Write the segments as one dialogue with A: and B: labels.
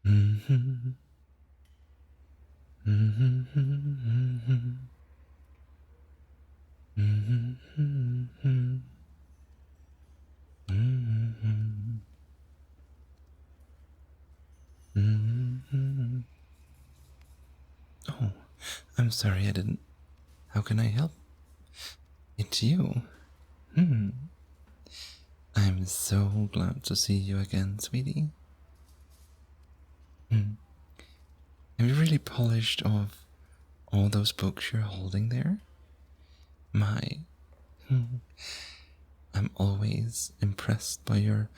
A: Mm-hmm. Mm-hmm. Mm-hmm. Mm-hmm. Mm-hmm. Mm-hmm. Oh, I'm sorry I didn't. How can I help? It's you. Hmm. I'm so glad to see you again, sweetie. Hmm. Have you really polished off all those books you're holding there? My, I'm always impressed by your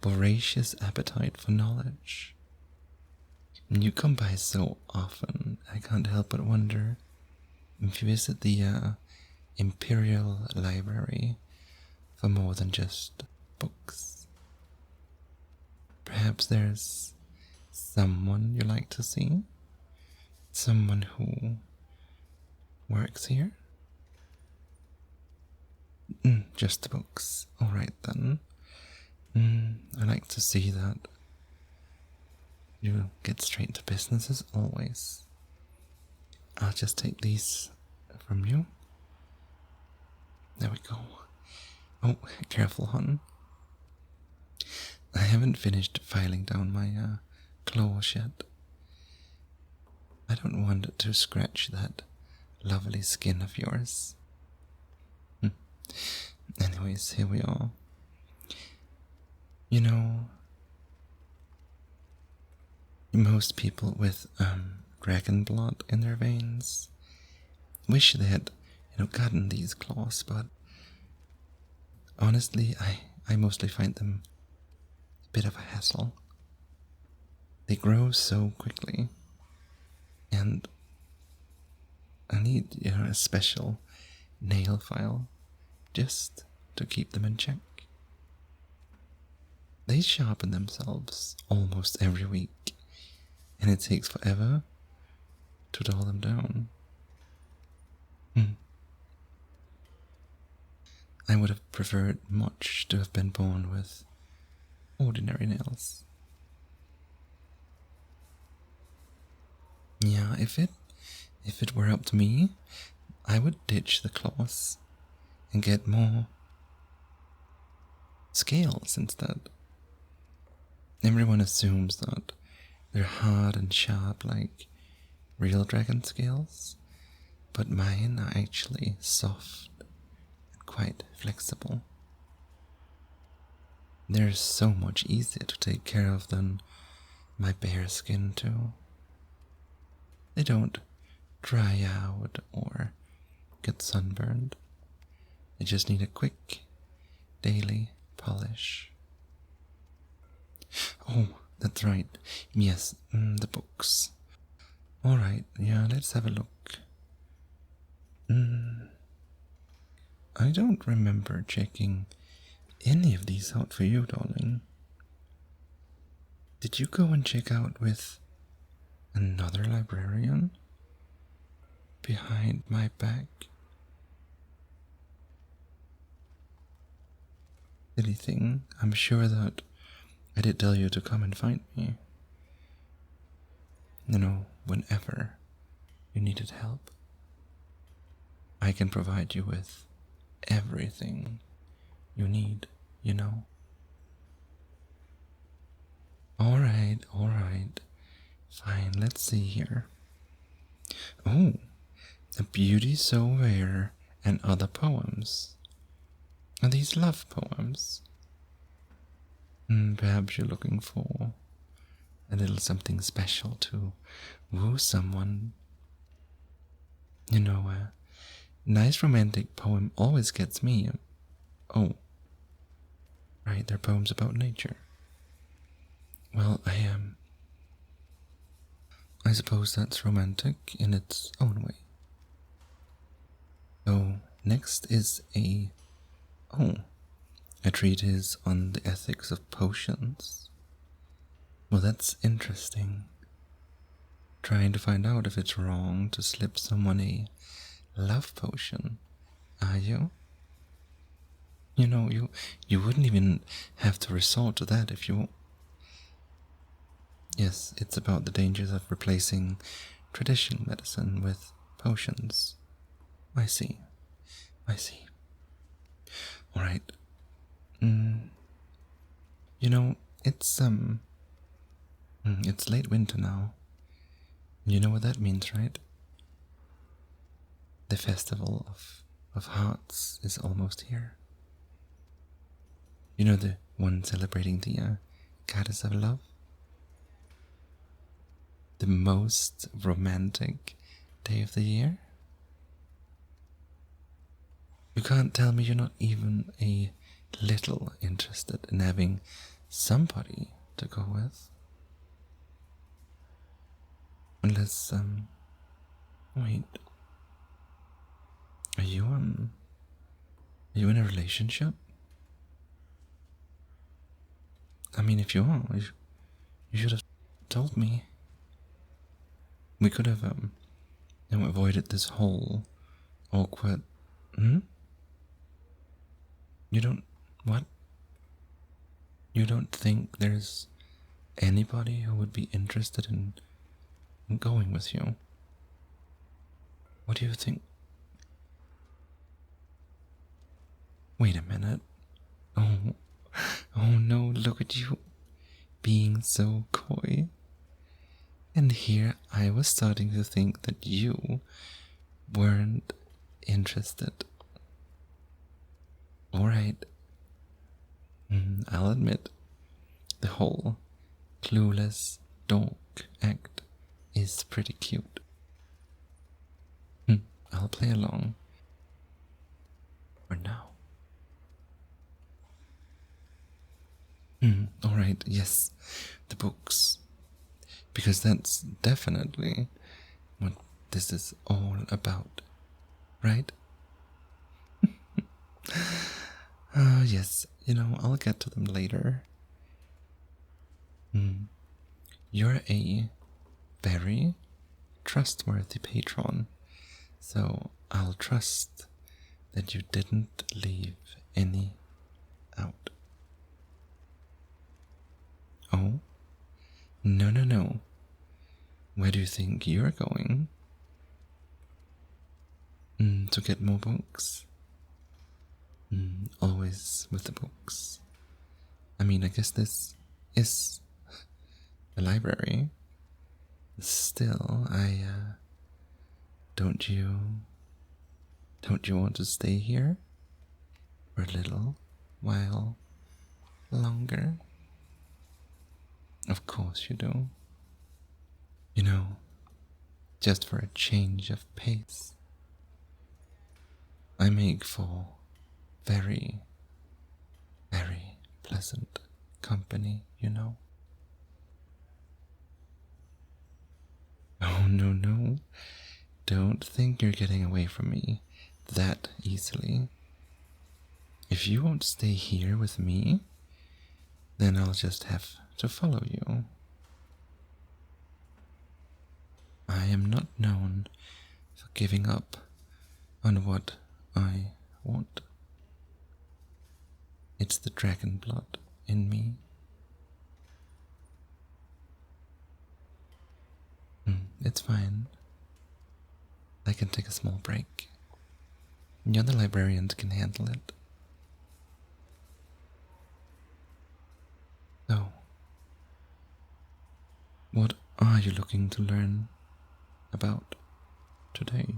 A: voracious appetite for knowledge. You come by so often, I can't help but wonder if you visit the Imperial Library for more than just books. Perhaps there's someone you like to see? Someone who works here? Just the books. Alright then. I like to see that you get straight to business as always. I'll just take these from you. There we go. Oh, careful, hon. I haven't finished filing down my claws yet. I don't want it to scratch that lovely skin of yours. Anyways, here we are. You know, most people with dragon blood in their veins wish they had, gotten these claws, but honestly, I mostly find them a bit of a hassle. They grow so quickly, and I need, a special nail file just to keep them in check. They sharpen themselves almost every week, and it takes forever to dull them down. I would have preferred much to have been born with ordinary nails. Yeah, if it were up to me, I would ditch the claws and get more scales instead. Everyone assumes that they're hard and sharp like real dragon scales, but mine are actually soft and quite flexible. They're so much easier to take care of than my bare skin too. They don't dry out or get sunburned. They just need a quick daily polish. Oh, that's right. Yes, the books. Alright, yeah, let's have a look. I don't remember checking any of these out for you, darling. Did you go and check out with another librarian? Behind my back? Silly thing, I'm sure that I did tell you to come and find me. Whenever you needed help, I can provide you with everything you need, Alright. Fine, let's see here. Oh, A Beauty So Rare and Other Poems. Are these love poems? Perhaps you're looking for a little something special to woo someone. A nice romantic poem always gets me. Oh, right, they're poems about nature. Well, I suppose that's romantic in its own way. So, next is a treatise on the ethics of potions. Well, that's interesting. Trying to find out if it's wrong to slip someone a love potion, are you? You wouldn't even have to resort to that if you Yes, it's about the dangers of replacing traditional medicine with potions. I see. I see. Alright. You know, it's late winter now. You know what that means, right? The festival of hearts is almost here. You know, the one celebrating the goddess of love? The most romantic day of the year? You can't tell me you're not even a little interested in having somebody to go with? Unless, wait. Are you in a relationship? I mean, if you are, you should have told me. We could have, avoided this whole awkward, You don't, what? You don't think there's anybody who would be interested in going with you? What do you think? Wait a minute. Oh, oh no, look at you, being so coy. And here I was starting to think that you weren't interested. Alright, I'll admit, the whole clueless dog act is pretty cute. I'll play along. For now. Alright, yes, the books. Because that's definitely what this is all about, right? Yes, I'll get to them later. You're a very trustworthy patron, so I'll trust that you didn't leave any out. Oh? No, no, no. Where do you think you're going? To get more books? Always with the books. I mean, I guess this is a library. Still, don't you want to stay here for a little while longer? Of course you do. Just for a change of pace. I make for very, very pleasant company, Oh, no, no. Don't think you're getting away from me that easily. If you won't stay here with me, then I'll just have to follow you. I am not known for giving up on what I want. It's the dragon blood in me. It's fine. I can take a small break. The other librarians can handle it. So, what are you looking to learn about today?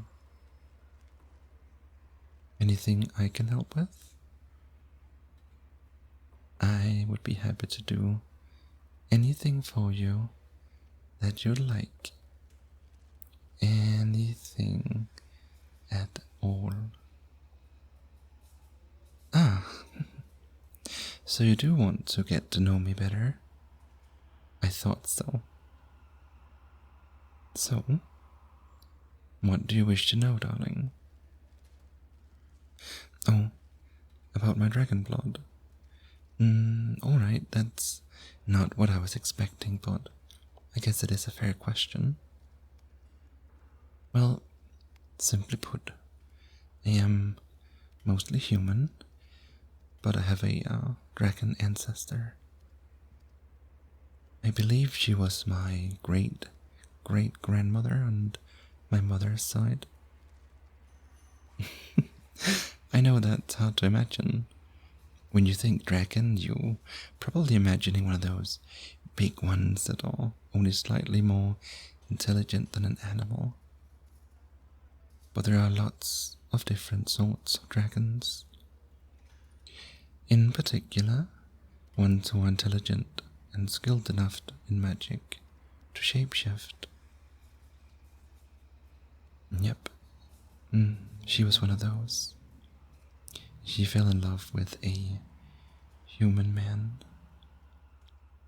A: Anything I can help with? I would be happy to do anything for you that you'd like. Anything at all. Ah, so you do want to get to know me better? I thought so. So, what do you wish to know, darling? Oh, about my dragon blood. Alright, that's not what I was expecting, but I guess it is a fair question. Well, simply put, I am mostly human, but I have a dragon ancestor. I believe she was my great-great-grandmother on my mother's side. I know that's hard to imagine. When you think dragon, you probably imagining one of those big ones that are only slightly more intelligent than an animal. But there are lots of different sorts of dragons. In particular, ones who are intelligent and skilled enough in magic to shapeshift. Yep, she was one of those. She fell in love with a human man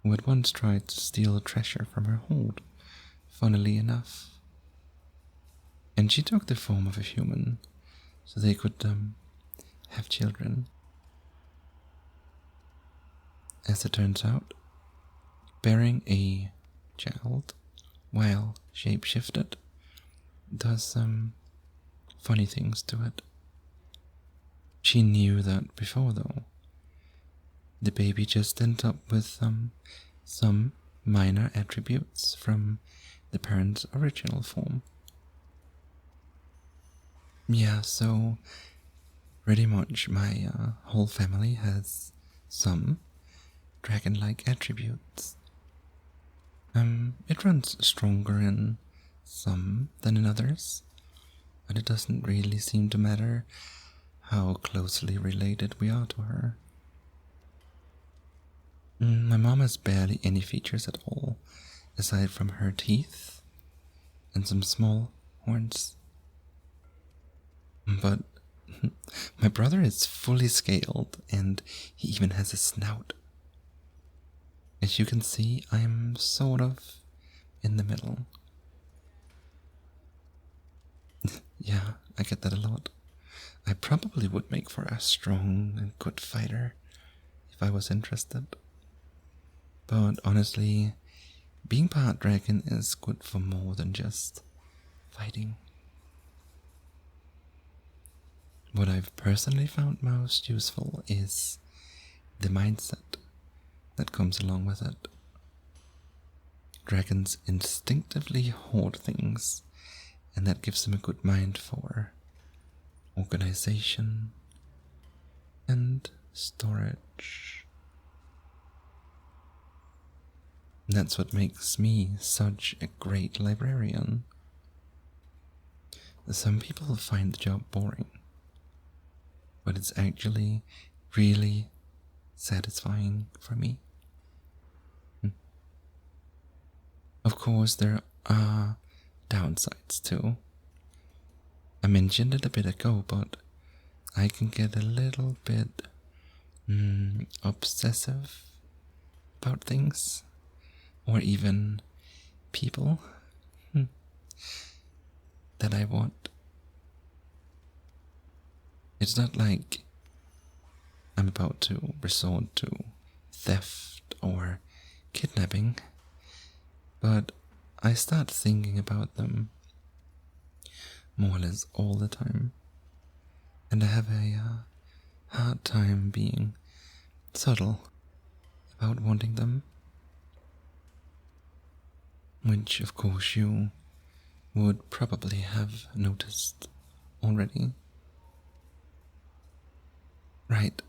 A: who had once tried to steal treasure from her hold, funnily enough. And she took the form of a human so they could have children. As it turns out, bearing a child while shapeshifted does some funny things to it. She knew that before, though. The baby just ended up with some minor attributes from the parent's original form. Yeah, so pretty much my whole family has some dragon-like attributes. It runs stronger in some than in others, but it doesn't really seem to matter how closely related we are to her. My mom has barely any features at all, aside from her teeth and some small horns. But my brother is fully scaled, and he even has a snout. As you can see, I'm sort of in the middle. Yeah, I get that a lot. I probably would make for a strong and good fighter if I was interested. But honestly, being part dragon is good for more than just fighting. What I've personally found most useful is the mindset that comes along with it. Dragons instinctively hoard things, and that gives them a good mind for organization and storage. And that's what makes me such a great librarian. Some people find the job boring, but it's actually really satisfying for me. Of course, there are downsides too. I mentioned it a bit ago, but I can get a little bit obsessive about things, or even people that I want. It's not like I'm about to resort to theft or kidnapping, but I start thinking about them more or less all the time, and I have a hard time being subtle about wanting them, which of course you would probably have noticed already. Right.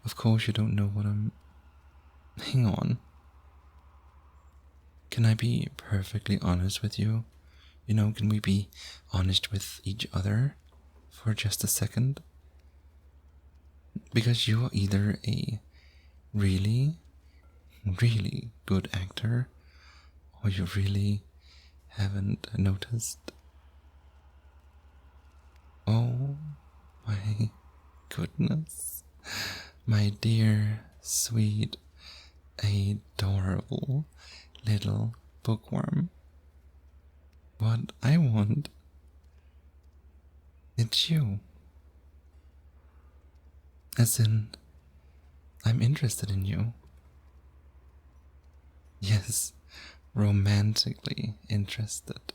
A: Of course you don't know what I'm... Hang on. Can I be perfectly honest with you? Can we be honest with each other for just a second? Because you are either a really, really good actor, or you really haven't noticed. Oh my goodness. My dear, sweet, adorable little bookworm. What I want, it's you. As in, I'm interested in you. Yes, romantically interested.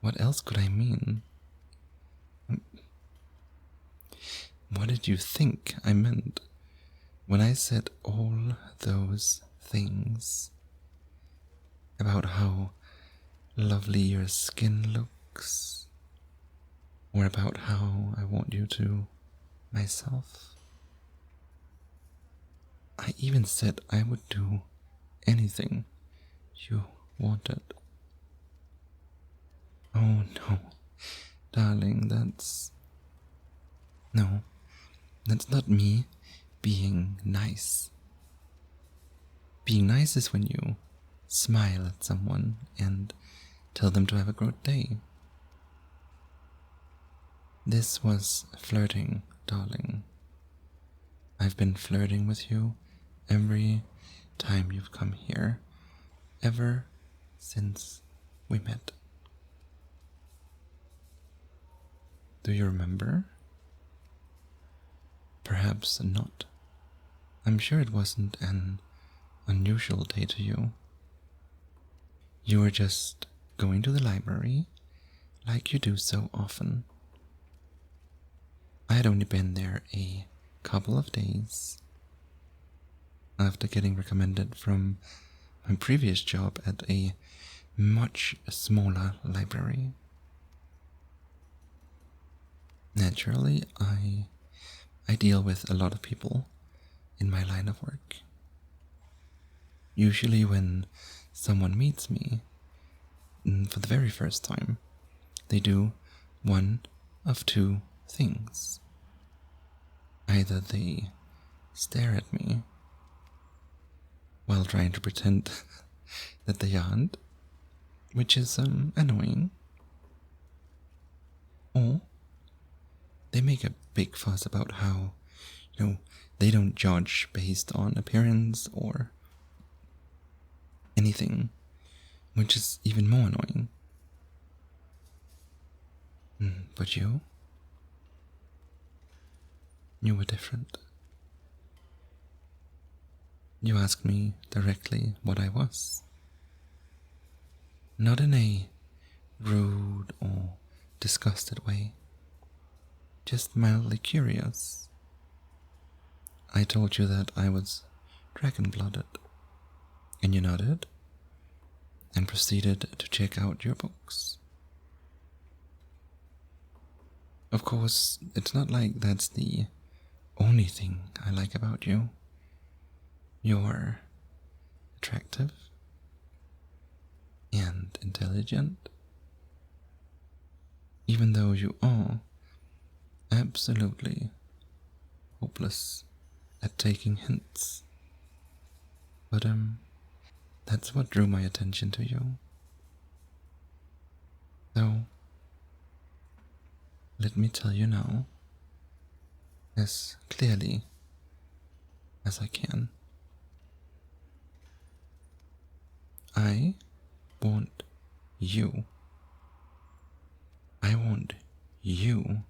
A: What else could I mean? What did you think I meant when I said all those things about how lovely your skin looks, or about how I want you to myself, I even said I would do anything you wanted. Oh no, darling, no, that's not me being nice. Being nice is when you smile at someone and tell them to have a good day. This was flirting, darling. I've been flirting with you every time you've come here, ever since we met. Do you remember? Perhaps not. I'm sure it wasn't an unusual day to you. You were just going to the library, like you do so often. I had only been there a couple of days after getting recommended from my previous job at a much smaller library. Naturally, I deal with a lot of people in my line of work. Usually when someone meets me for the very first time, they do one of two things. Either they stare at me while trying to pretend that they aren't, which is annoying, or they make a big fuss about how, they don't judge based on appearance or anything, which is even more annoying. But you were different. You asked me directly what I was. Not in a rude or disgusted way, just mildly curious. I told you that I was dragon-blooded, and you nodded, and proceeded to check out your books. Of course, it's not like that's the only thing I like about you. You're attractive and intelligent, even though you are absolutely hopeless at taking hints. But that's what drew my attention to you. So, let me tell you now, as clearly as I can. I want you. I want you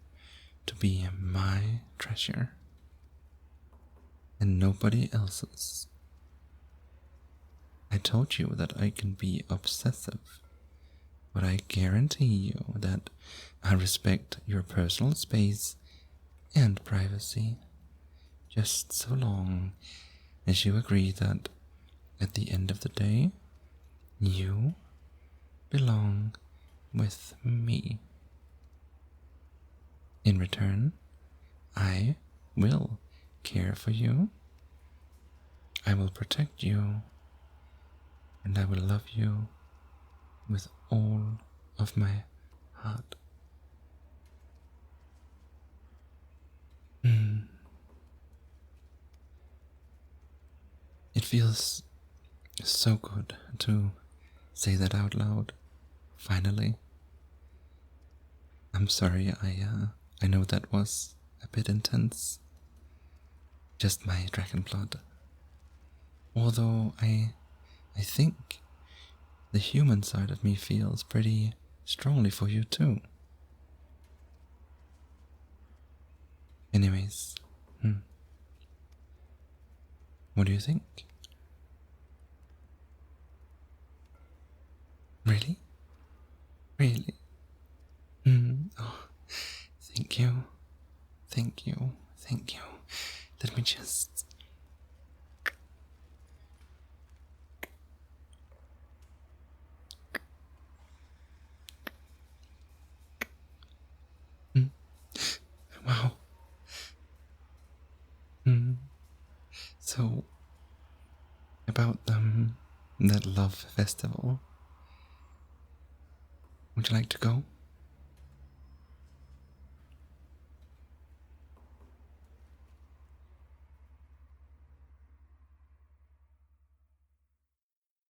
A: to be my treasure and nobody else's. I told you that I can be obsessive, but I guarantee you that I respect your personal space and privacy, just so long as you agree that at the end of the day, you belong with me. In return, I will care for you, I will protect you, and I will love you with all of my heart. It feels so good to say that out loud, finally. I'm sorry, I know that was a bit intense. Just my dragon blood. Although I think the human side of me feels pretty strongly for you too. Anyways, what do you think? Really? Really? Oh, thank you. Thank you. Thank you. Let me just So, about that love festival. Would you like to go?